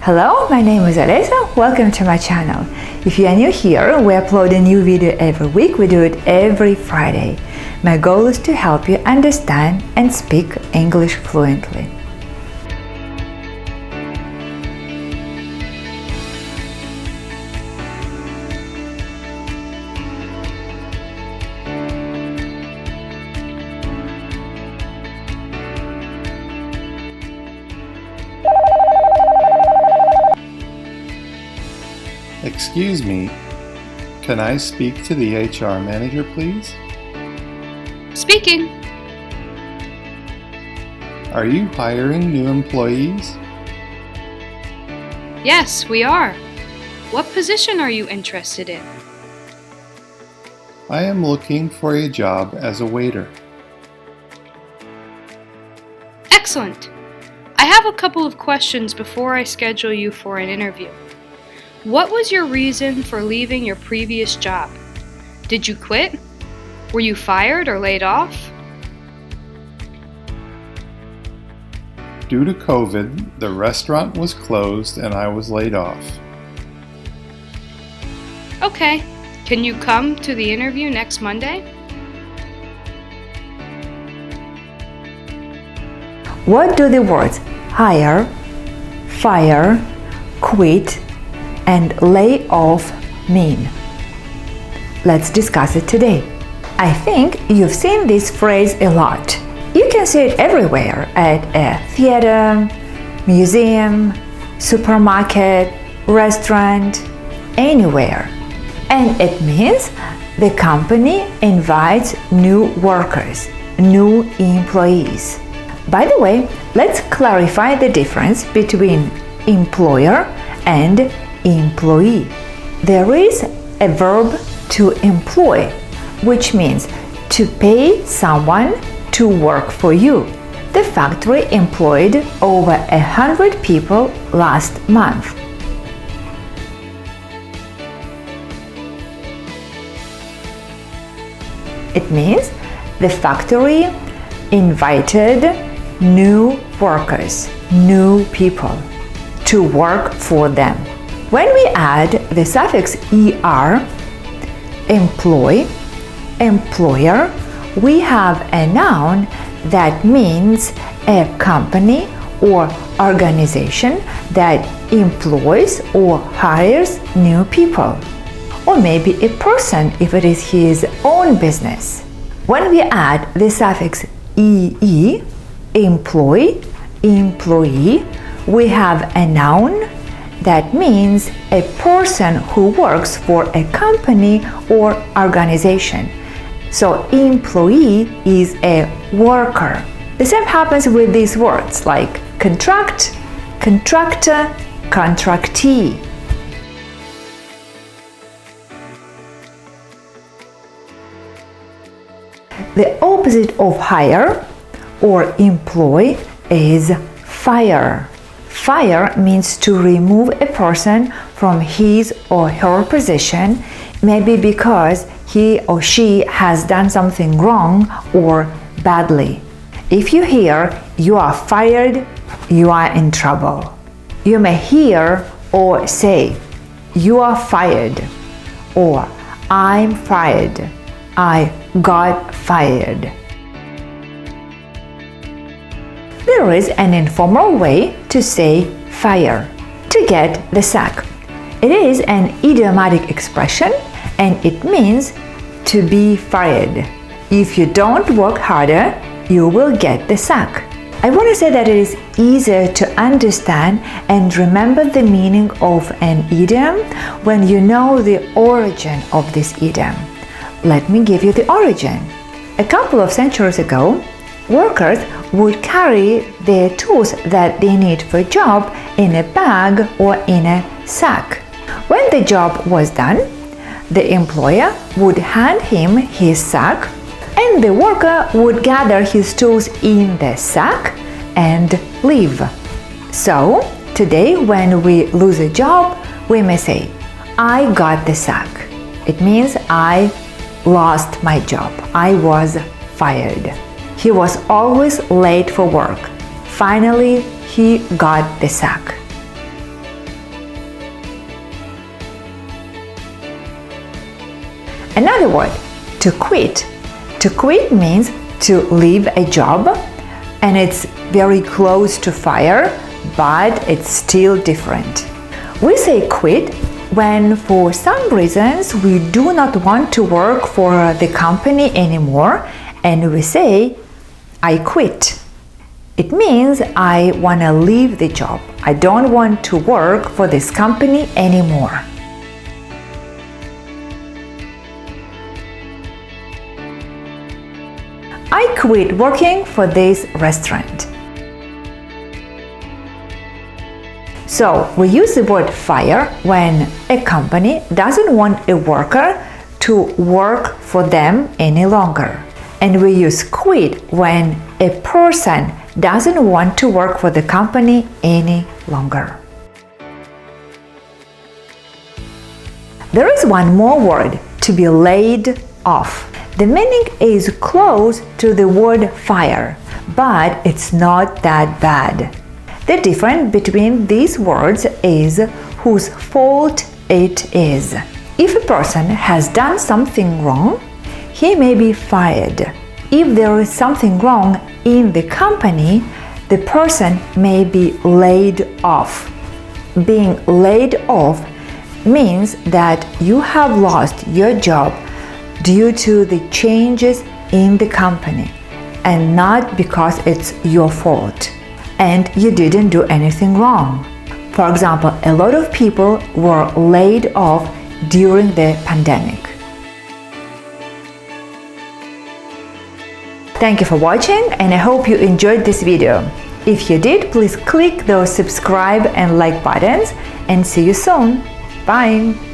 Hello, my name is Alessa. Welcome to my channel. If you are new here, we upload a new video every week. We do it every Friday. My goal is to help you understand and speak English fluently. Excuse me, can I speak to the HR manager, please? Speaking. Are you hiring new employees? Yes, we are. What position are you interested in? I am looking for a job as a waiter. Excellent. I have a couple of questions before I schedule you for an interview. What was your reason for leaving your previous job? Did you quit? Were you fired or laid off? Due to COVID, the restaurant was closed and I was laid off. Okay. Can you come to the interview next Monday? What do the words hire, fire, quit, and lay off mean? Let's discuss it today. I think you've seen this phrase a lot. You can see it everywhere, at a theater, museum, supermarket, restaurant, anywhere. And it means the company invites new workers, new employees. By the way, let's clarify the difference between employer and employee. There is a verb to employ, which means to pay someone to work for you. The factory employed over 100 people last month. It means the factory invited new workers, new people to work for them. When we add the suffix er, employ, employer, we have a noun that means a company or organization that employs or hires new people. Or maybe a person if it is his own business. When we add the suffix ee, employ, employee, we have a noun that means a person who works for a company or organization. So employee is a worker. The same happens with these words like contract, contractor, contractee. The opposite of hire or employ is fire. Fire means to remove a person from his or her position, maybe because he or she has done something wrong or badly. If you hear "you are fired," you are in trouble. You may hear or say "you are fired" or "I'm fired," "I got fired." There is an informal way to say fire, to get the sack. It is an idiomatic expression and it means to be fired. If you don't work harder, you will get the sack. I want to say that it is easier to understand and remember the meaning of an idiom when you know the origin of this idiom. Let me give you the origin. A couple of centuries ago, workers would carry their tools that they need for a job in a bag or in a sack. When the job was done, the employer would hand him his sack and the worker would gather his tools in the sack and leave. So, today when we lose a job, we may say, "I got the sack." It means I lost my job. I was fired. He was always late for work. Finally, he got the sack. Another word, to quit. To quit means to leave a job, and it's very close to fire, but it's still different. We say quit when for some reasons we do not want to work for the company anymore, and we say, I quit. It means I want to leave the job. I don't want to work for this company anymore. I quit working for this restaurant. So we use the word fire when a company doesn't want a worker to work for them any longer. And we use quit when a person doesn't want to work for the company any longer. There is one more word, to be laid off. The meaning is close to the word fire, but it's not that bad. The difference between these words is whose fault it is. If a person has done something wrong, he may be fired. If there is something wrong in the company, the person may be laid off. Being laid off means that you have lost your job due to the changes in the company and not because it's your fault and you didn't do anything wrong. For example, a lot of people were laid off during the pandemic. Thank you for watching, and I hope you enjoyed this video. If you did, please click those subscribe and like buttons, and see you soon. Bye!